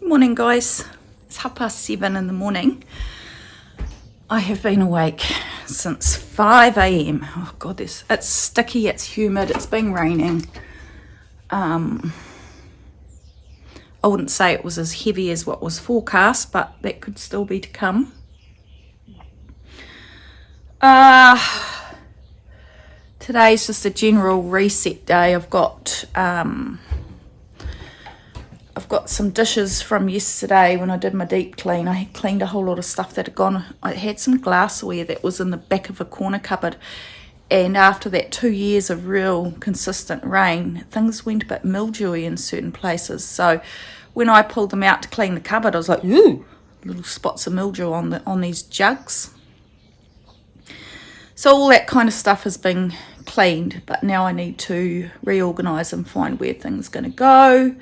Morning guys, it's 7:30 in the morning. I have been awake since 5 a.m. Oh god, it's sticky, it's humid, it's been raining. I wouldn't say it was as heavy as what was forecast, but that could still be to come. Today's just a general reset day. I've got some dishes from yesterday when I did my deep clean. I had cleaned a whole lot of stuff that had gone. I had some glassware that was in the back of a corner cupboard, and after that 2 years of real consistent rain, things went a bit mildewy in certain places. So when I pulled them out to clean the cupboard, I was like, ooh, little spots of mildew on these jugs. So all that kind of stuff has been cleaned, but now I need to reorganise and find where things are going to go.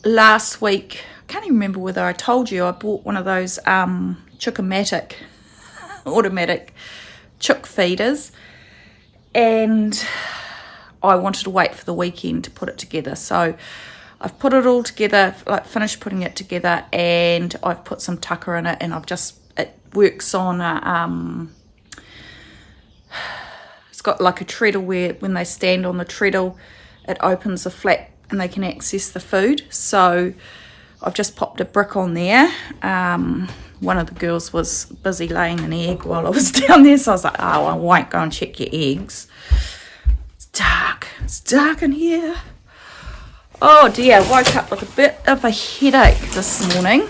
Last week, I can't even remember whether I told you, I bought one of those Chickomatic automatic chook feeders, and I wanted to wait for the weekend to put it together. So I've put it all together, like finished putting it together, and I've put some tucker in it, and it works on it's got like a treadle where when they stand on the treadle, it opens the flap and they can access the food. So I've just popped a brick on there. One of the girls was busy laying an egg while I was down there, so I was like, oh, I won't go and check your eggs. It's dark in here. Oh dear, woke up with a bit of a headache this morning,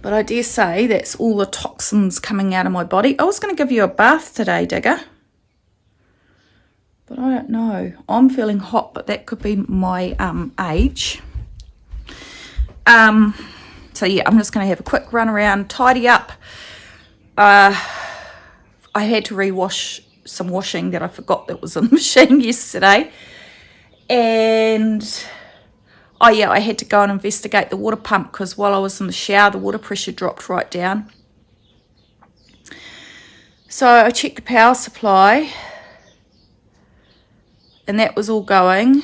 but I dare say that's all the toxins coming out of my body. I was going to give you a bath today, Digger, but I don't know. I'm feeling hot, but that could be my age. So yeah, I'm just going to have a quick run around, tidy up. I had to rewash some washing that I forgot that was in the machine yesterday. And oh yeah, I had to go and investigate the water pump because while I was in the shower, the water pressure dropped right down. So I checked the power supply, and that was all going.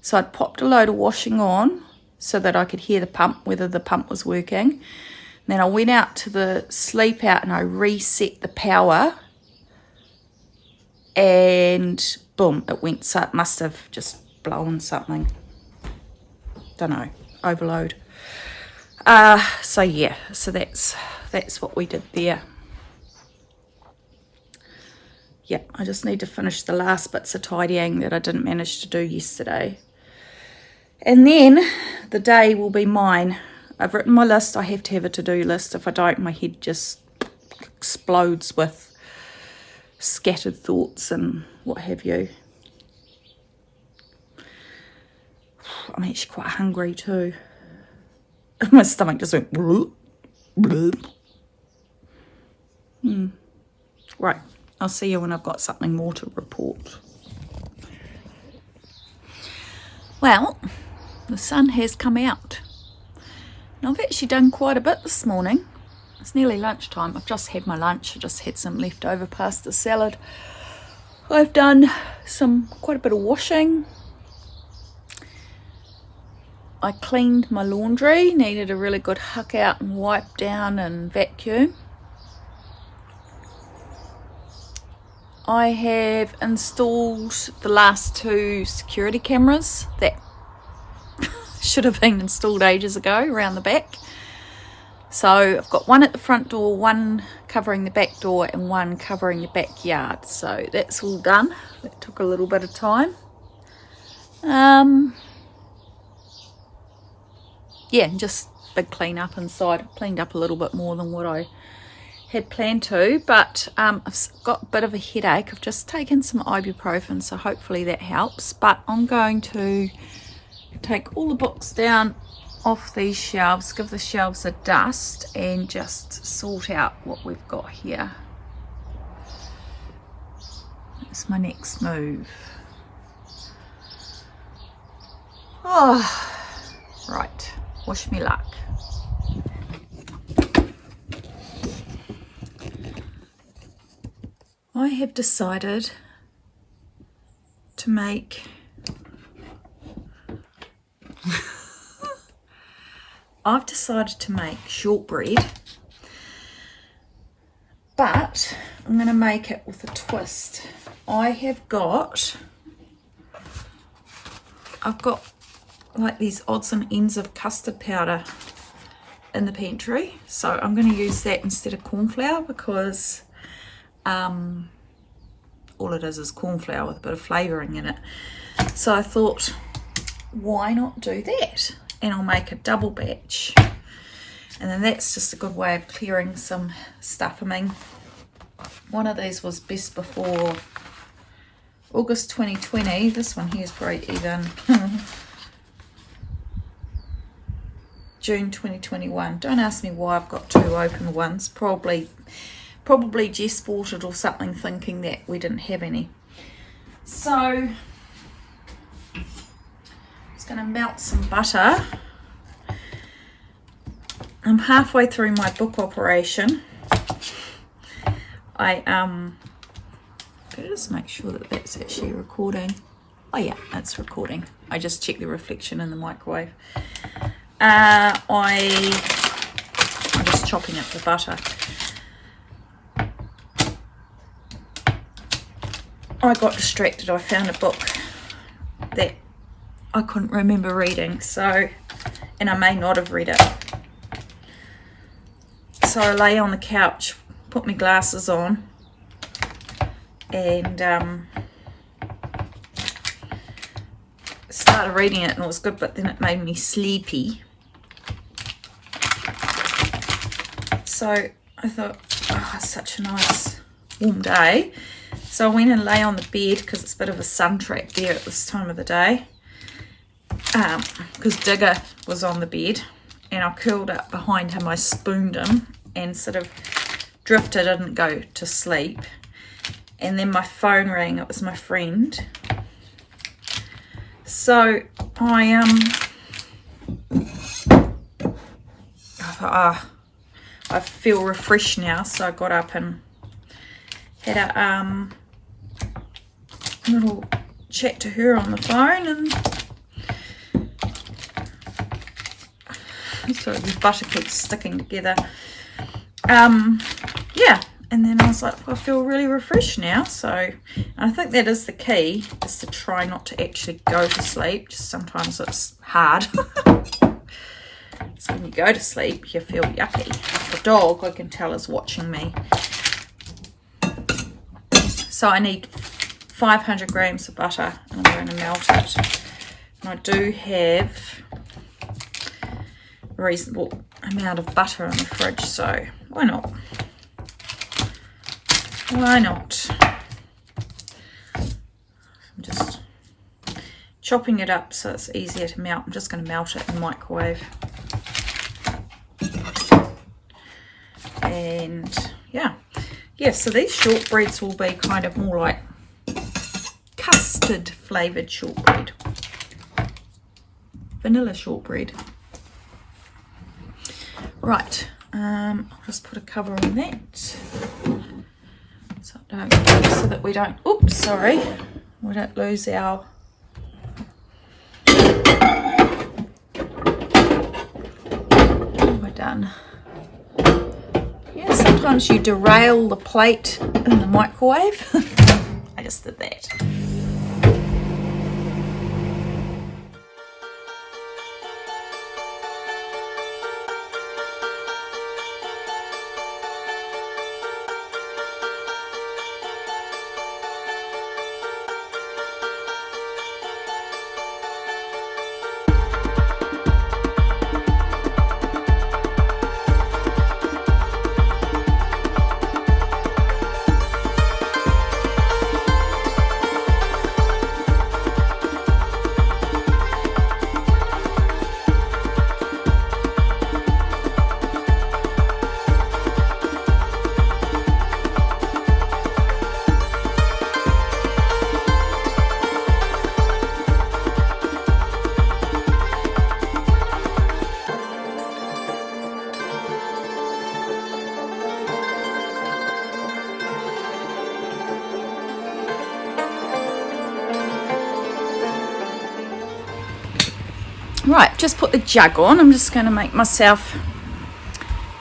So I'd popped a load of washing on so that I could hear the pump, whether the pump was working. And then I went out to the sleep out and I reset the power, and boom, it went. So it must have just blown something. Don't know, overload. So yeah, so that's what we did there. Yeah, I just need to finish the last bits of tidying that I didn't manage to do yesterday. And then the day will be mine. I've written my list. I have to have a to-do list. If I don't, my head just explodes with scattered thoughts and what have you. I'm actually quite hungry too. My stomach just went bloop, bloop. Right, I'll see you when I've got something more to report. Well, the sun has come out. And I've actually done quite a bit this morning. It's nearly lunchtime. I've just had my lunch. I just had some leftover pasta salad. I've done quite a bit of washing. I cleaned my laundry. Needed a really good huck out and wipe down and vacuum. I have installed the last 2 security cameras that should have been installed ages ago around the back. So I've got one at the front door, one covering the back door, and one covering the backyard. So that's all done. That took a little bit of time. Yeah, just big clean up inside. I've cleaned up a little bit more than what I had planned to, but I've got a bit of a headache. I've just taken some ibuprofen, so hopefully that helps. But I'm going to take all the books down off these shelves, give the shelves a dust, and just sort out what we've got here. That's my next move. Oh, right, wish me luck. I have decided to make I've decided to make shortbread, but I'm going to make it with a twist. I've got like these odds and ends of custard powder in the pantry, so I'm going to use that instead of corn flour, because all it is corn flour with a bit of flavouring in it. So I thought, why not do that? And I'll make a double batch, and then that's just a good way of clearing some stuff. I mean, one of these was best before August 2020. This one here is probably even June 2021. Don't ask me why I've got two open ones. Probably Jess bought it or something, thinking that we didn't have any. So I'm just going to melt some butter. I'm halfway through my book operation. I better just make sure that that's actually recording. Oh yeah, it's recording. I just checked the reflection in the microwave. I'm just chopping up the butter. I got distracted. I found a book that I couldn't remember reading, and I may not have read it. So I lay on the couch, put my glasses on, and started reading it, and it was good, but then it made me sleepy. So I thought, oh, it's such a nice warm day. So I went and lay on the bed, because it's a bit of a sun trap there at this time of the day, because Digger was on the bed, and I curled up behind him. I spooned him and sort of drifted, didn't go to sleep. And then my phone rang. It was my friend. So I feel refreshed now, so I got up and had a little chat to her on the phone, and sorry, the butter keeps sticking together. Yeah, and then I was like, well, I feel really refreshed now. So I think that is the key, is to try not to actually go to sleep. Just sometimes it's hard. So when you go to sleep, you feel yucky. The dog, I can tell, is watching me. So I need 500 grams of butter, and I'm going to melt it. And I do have a reasonable amount of butter in the fridge, so why not? Why not? I'm just chopping it up so it's easier to melt. I'm just going to melt it in the microwave. And yeah, so these shortbreads will be kind of more like custard flavoured shortbread. Vanilla shortbread. Right, I'll just put a cover on that so that we don't, oops, sorry, we don't lose our we're done. Yeah, sometimes you derail the plate in the microwave. I just did that. Right, just put the jug on. I'm just going to make myself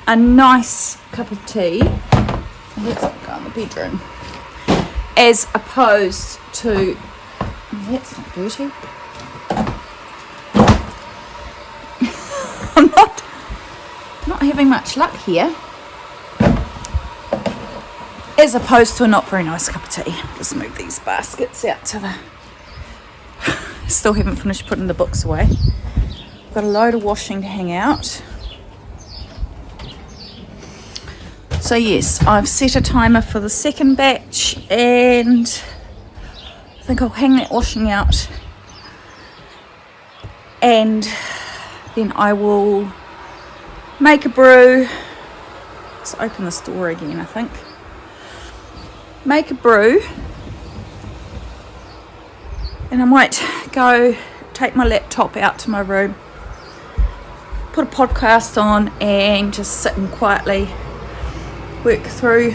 a nice cup of tea. Let's go in the bedroom. As opposed to... That's not dirty. I'm not having much luck here. As opposed to a not very nice cup of tea. Just move these baskets out to the... Still haven't finished putting the books away. Got a load of washing to hang out. So yes, I've set a timer for the second batch, and I think I'll hang that washing out, and then I will make a brew. Let's open this door again, I think. Make a brew, and I might go take my laptop out to my room, put a podcast on, and just sit and quietly work through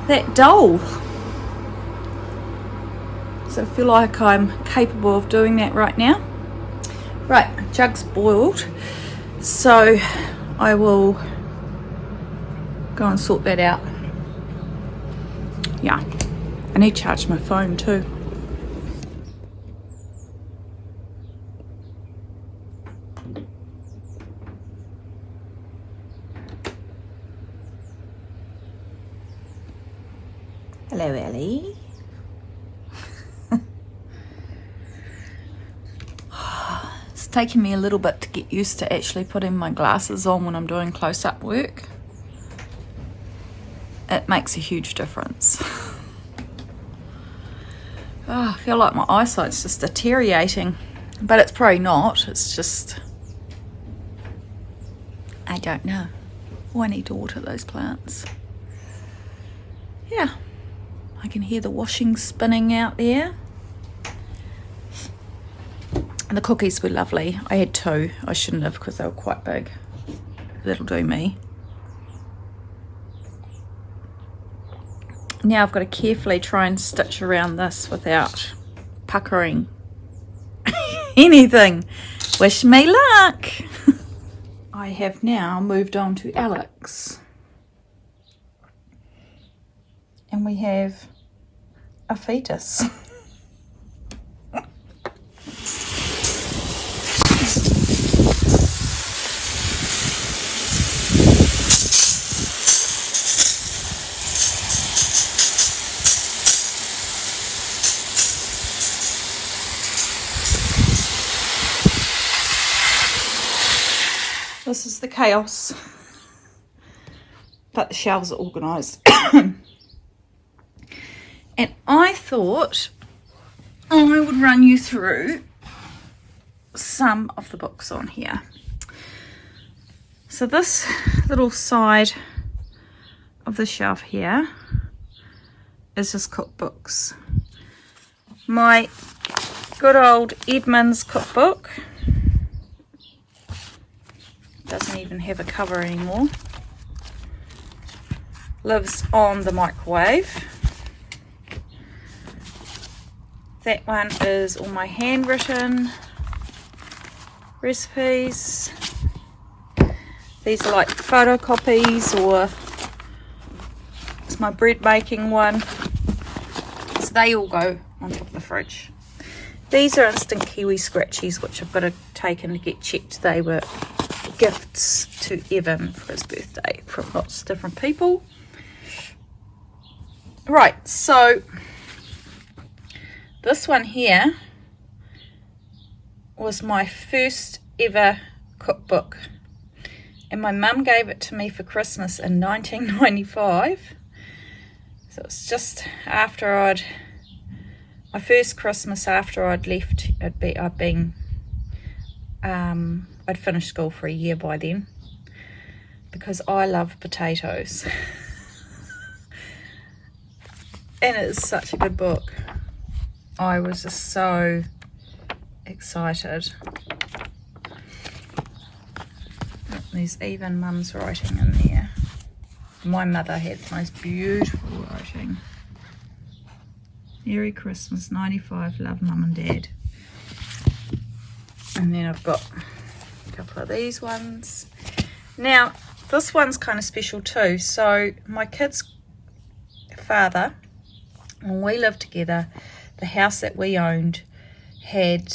that dole. So I feel like I'm capable of doing that right now. Right, jug's boiled, so I will go and sort that out. Yeah, I need to charge my phone too. Hello, Ellie. It's taken me a little bit to get used to actually putting my glasses on when I'm doing close-up work. It makes a huge difference. I feel like my eyesight's just deteriorating, but it's probably not. It's just, I don't know. Oh, I need to water those plants. Yeah. I can hear the washing spinning out there. And the cookies were lovely. I had 2. I shouldn't have because they were quite big. That'll do me. Now I've got to carefully try and stitch around this without puckering anything. Wish me luck. I have now moved on to Alex. And we have a fetus. This is the chaos, but the shelves are organised. And I thought I would run you through some of the books on here. So this little side of the shelf here is just cookbooks. My good old Edmund's cookbook. Doesn't even have a cover anymore. Lives on the microwave. That one is all my handwritten recipes. These are like photocopies, or it's my bread making one. So they all go on top of the fridge. These are instant kiwi scratchies, which I've got to take in to get checked. They were gifts to Evan for his birthday from lots of different people. Right, so this one here was my first ever cookbook, and my mum gave it to me for Christmas in 1995. So it's just after my first Christmas after I'd left. I'd finished school for a year by then, because I love potatoes. And it's such a good book. I was just so excited. There's even mum's writing in there. My mother had the most beautiful writing. Merry Christmas, 95, love mum and dad. And then I've got a couple of these ones. Now, this one's kind of special too. So my kid's father, when we lived together, the house that we owned had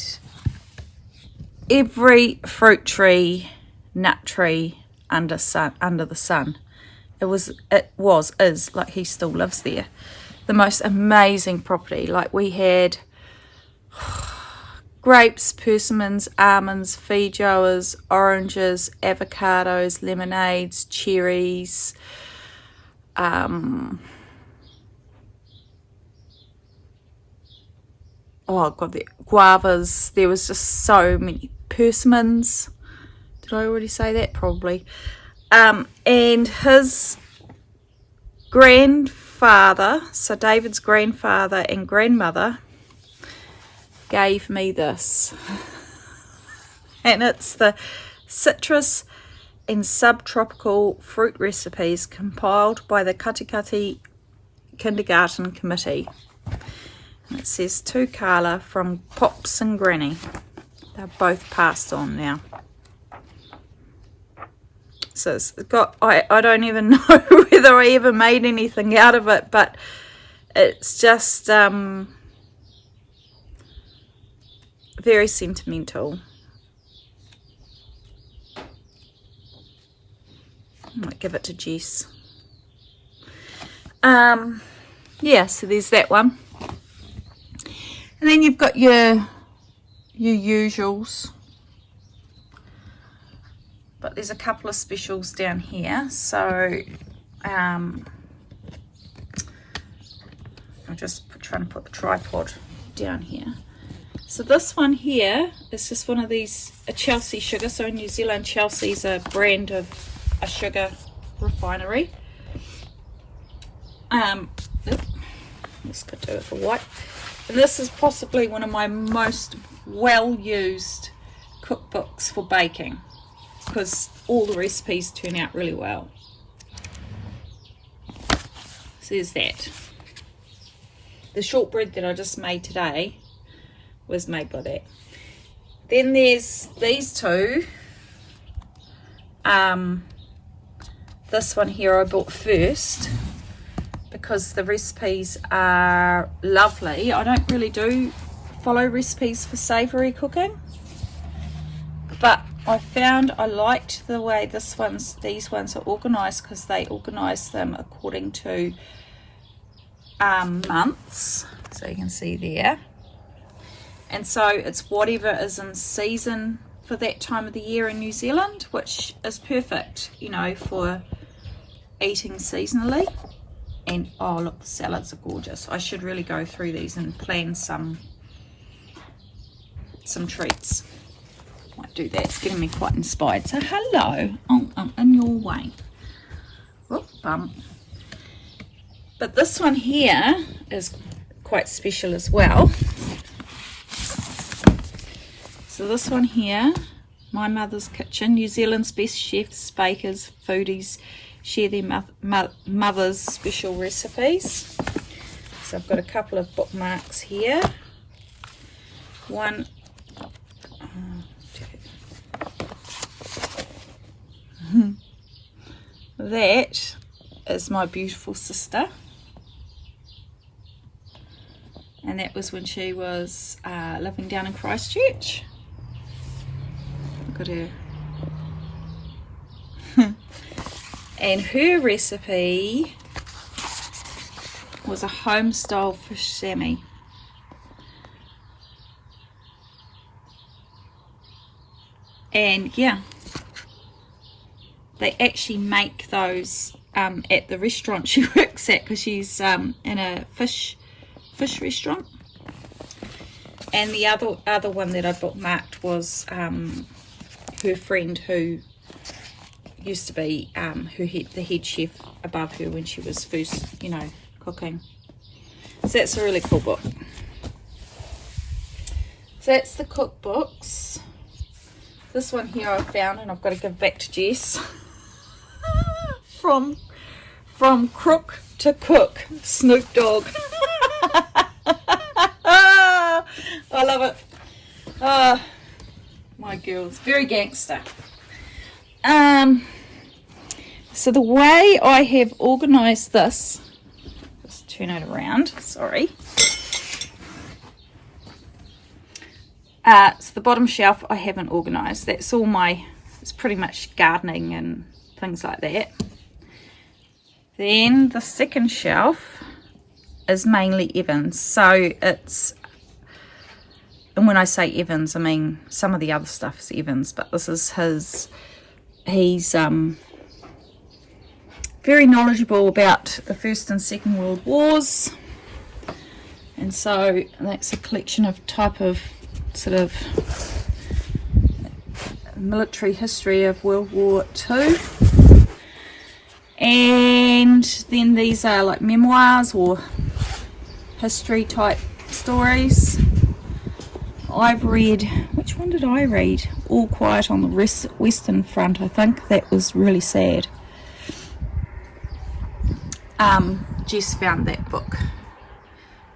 every fruit tree, nut tree under the sun. Is like, he still lives there. The most amazing property. Like, we had grapes, persimmons, almonds, feijoas, oranges, avocados, lemonades, cherries, oh god, the guavas. There was just so many persimmons. Did I already say that? Probably. And his grandfather, so David's grandfather and grandmother, gave me this. And it's the citrus and subtropical fruit recipes compiled by the Katikati Kindergarten Committee. And it says to Carla from Pops and Granny. They're both passed on now. So it's got, I don't even know whether I ever made anything out of it, but it's just very sentimental. I might give it to Jess. Yeah, so there's that one. And then you've got your usuals. But there's a couple of specials down here. So I'm just trying to put the tripod down here. So this one here is just one of these, a Chelsea sugar. So in New Zealand, Chelsea's a brand of a sugar refinery. Let's go do it for white. And this is possibly one of my most well-used cookbooks for baking, because all the recipes turn out really well. So there's that. The shortbread that I just made today was made by that. Then there's these two. This one here I bought first because the recipes are lovely. I don't really do follow recipes for savoury cooking, but I found I liked the way these ones are organised, because they organise them according to months. So you can see there. And so it's whatever is in season for that time of the year in New Zealand, which is perfect, you know, for eating seasonally. And oh look, the salads are gorgeous. I should really go through these and plan some treats. Might do that. It's getting me quite inspired. So hello, I'm in your way. Whoop, bump. But this one here is quite special as well. So this one here, My Mother's Kitchen, New Zealand's best chefs, bakers, foodies share their mother's special recipes. So I've got a couple of bookmarks here. One, that is my beautiful sister, and that was when she was living down in Christchurch. Look at her. And her recipe was a home style fish Sammy. And yeah, they actually make those at the restaurant she works at, because she's in a fish restaurant. And the other one that I bookmarked was her friend who used to be the head chef above her when she was first, you know, cooking. So that's a really cool book. So that's the cookbooks. This one here I found, and I've got to give back to Jess. From crook to cook, Snoop Dogg. I love it. My girl's very gangster. So the way I have organised this, just turn it around, sorry. So the bottom shelf I haven't organised. That's all it's pretty much gardening and things like that. Then the second shelf is mainly Evans. So it's, and when I say Evans, I mean some of the other stuff is Evans, but this is he's very knowledgeable about the First and Second World Wars. And so that's a collection of type of sort of military history of World War II. And then these are like memoirs or history type stories. I've read, which one did I read? All Quiet on the Western Front, I think. That was really sad. Jess found that book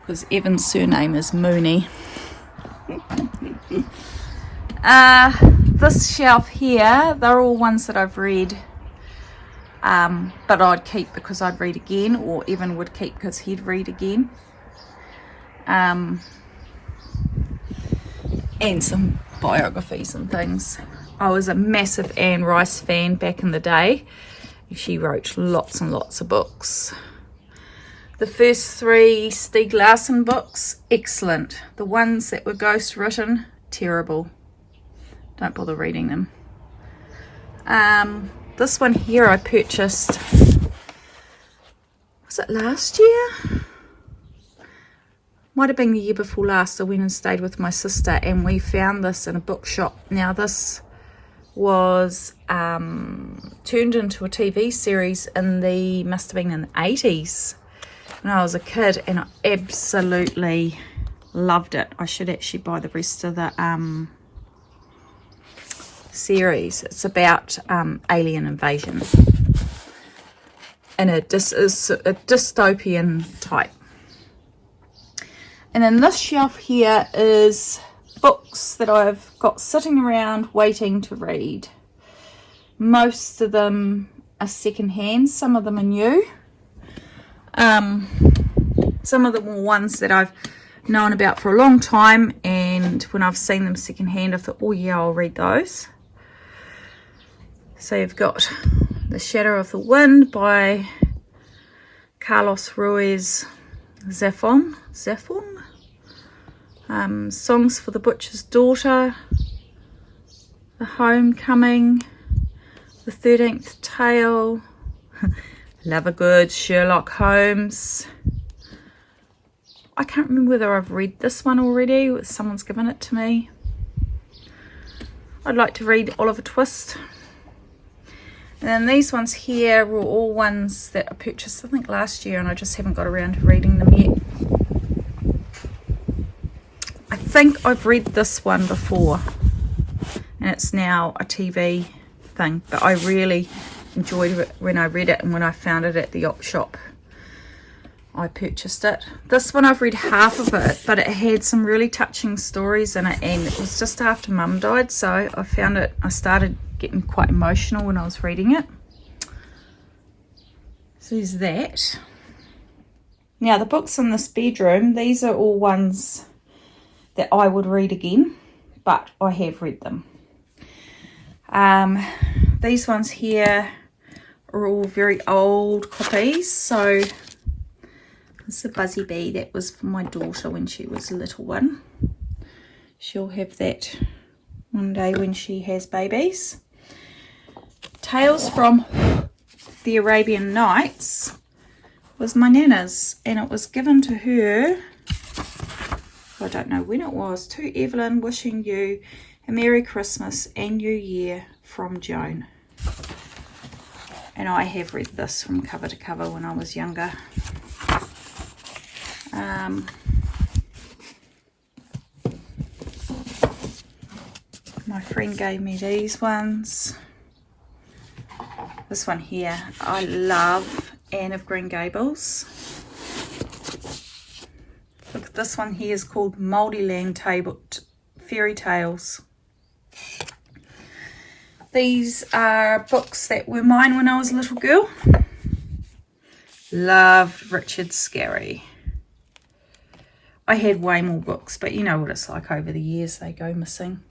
because Evan's surname is Mooney. This shelf here, they're all ones that I've read, but I'd keep because I'd read again, or Evan would keep because he'd read again. And some biographies and things. I was a massive Anne Rice fan back in the day. She wrote lots and lots of books. The first 3 Stieg Larsson books, excellent. The ones that were ghost written, terrible. Don't bother reading them. This one here I purchased, was it last year? Might have been the year before last. I went and stayed with my sister and we found this in a bookshop. Now this was turned into a TV series must have been in the 80s when I was a kid, and I absolutely loved it. I should actually buy the rest of the series. It's about alien invasion, and this is a dystopian type. And then this shelf here is books that I've got sitting around waiting to read. Most of them are secondhand, some of them are new. Some of them were ones that I've known about for a long time, and when I've seen them secondhand I thought, oh yeah, I'll read those. So you've got The Shadow of the Wind by Carlos Ruiz Zafón. Songs for the Butcher's Daughter, The Homecoming, The 13th Tale, Love a Good Sherlock Holmes. I can't remember whether I've read this one already, someone's given it to me. I'd like to read Oliver Twist. And then these ones here were all ones that I purchased I think last year, and I just haven't got around to reading them yet. I think I've read this one before, and it's now a TV thing, but I really enjoyed it when I read it, and when I found it at the op shop I purchased it. This one I've read half of it, but it had some really touching stories in it, and it was just after Mum died, so I started getting quite emotional when I was reading it. So there's that. Now the books in this bedroom, these are all ones that I would read again, but I have read them. These ones here are all very old copies. So this is a Buzzy Bee that was for my daughter when she was a little one. She'll have that one day when she has babies. Tales from the Arabian Nights was my nana's, and it was given to her, I don't know when it was, to Evelyn, wishing you a Merry Christmas and New Year from Joan. And I have read this from cover to cover when I was younger. My friend gave me these ones. This one here, I love Anne of Green Gables. Look, this one here is called Mouldy Land Fairy Tales. These are books that were mine when I was a little girl. Loved Richard Scarry. I had way more books, but you know what it's like over the years, they go missing.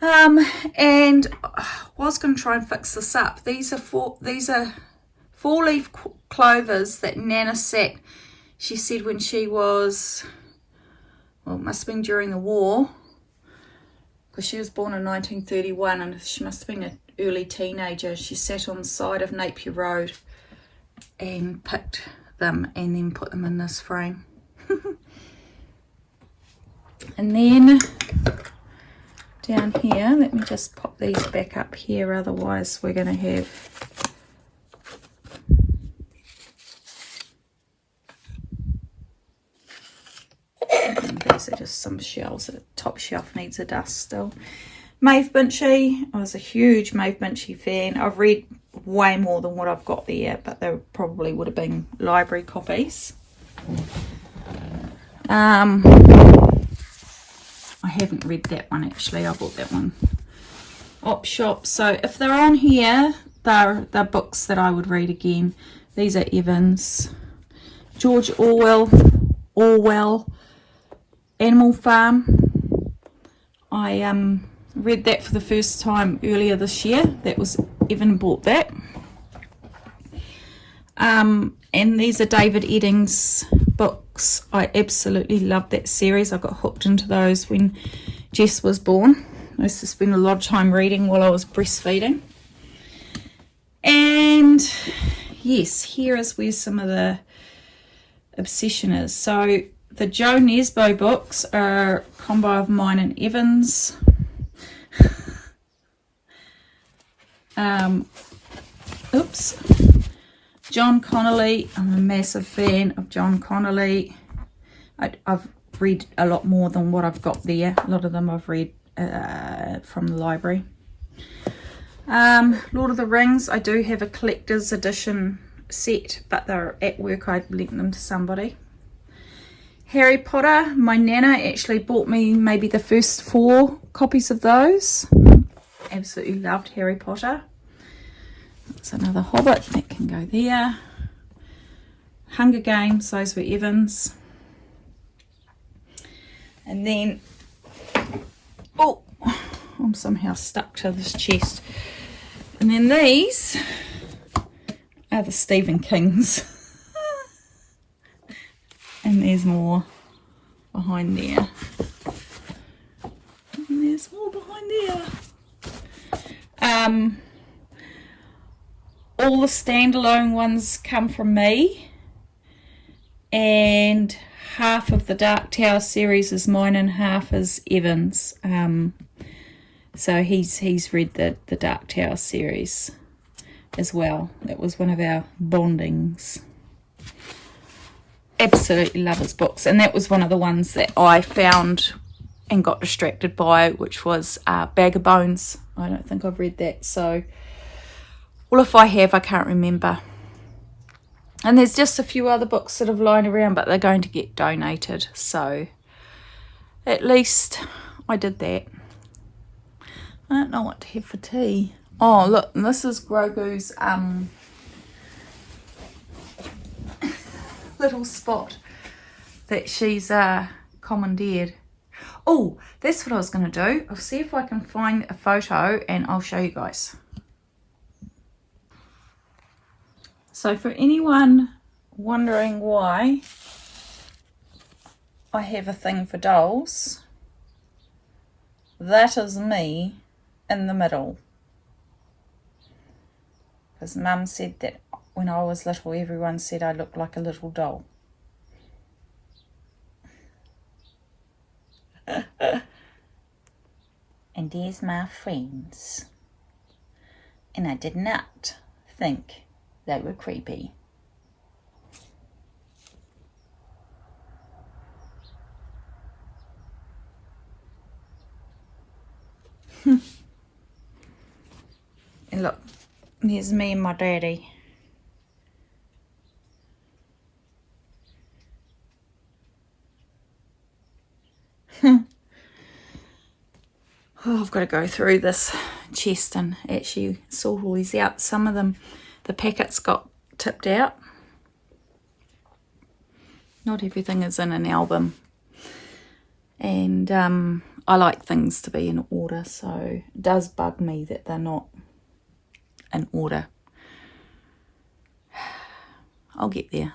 And I was going to try and fix this up. These are four-leaf clovers that Nana sat, she said, when she was, well, it must have been during the war, because she was born in 1931, and she must have been an early teenager. She sat on the side of Napier Road and picked them and then put them in this frame. And then down here, let me just pop these back up here, otherwise we're going to have these are just some shelves. The top shelf needs a dust still. Maeve Binchy. I was a huge Maeve Binchy fan. I've read way more than what I've got there, but there probably would have been library copies. I haven't read that one actually. I bought that one op shop. So if they're on here, they're books that I would read again. These are Evans, George Orwell, Animal Farm. I read that for the first time earlier this year. That was Evan bought that. And these are David Eddings books. I absolutely love that series. I got hooked into those when Jess was born. I used to spend a lot of time reading while I was breastfeeding. And yes, here is where some of the obsession is. So the Joe Nesbo books are a combo of mine and Evan's. John Connolly. I'm a massive fan of John Connolly. I've read a lot more than what I've got there. A lot of them I've read from the library. Lord of the Rings. I do have a collector's edition set, but they're at work. I'd lent them to somebody. Harry Potter. My Nana actually bought me maybe the first 4 copies of those. Absolutely loved Harry Potter. That's another Hobbit that can go there. Hunger Games, those were Evans. And then, oh, I'm somehow stuck to this chest. And then these are the Stephen Kings. And there's more behind there. And there's more behind there. All the standalone ones come from me, and half of the Dark Tower series is mine and half is Evan's. So he's read the Dark Tower series as well. That was one of our bondings. Absolutely love his books, and that was one of the ones that I found and got distracted by, which was Bag of Bones. I don't think I've read that, so, well, if I have, I can't remember. And there's just a few other books that have lying around, but they're going to get donated, so at least I did that. I don't know what to have for tea. Oh, look, this is Grogu's little spot that she's commandeered. Oh, that's what I was going to do. I'll see if I can find a photo and I'll show you guys. So for anyone wondering why I have a thing for dolls, that is me in the middle. Because Mum said that when I was little, everyone said I looked like a little doll. And there's my friends. And I did not think they were creepy. And look, there's me and my daddy. Oh, I've got to go through this chest and actually sort all these out. Some of them, the packets got tipped out. Not everything is in an album. And I like things to be in order, so it does bug me that they're not in order. I'll get there.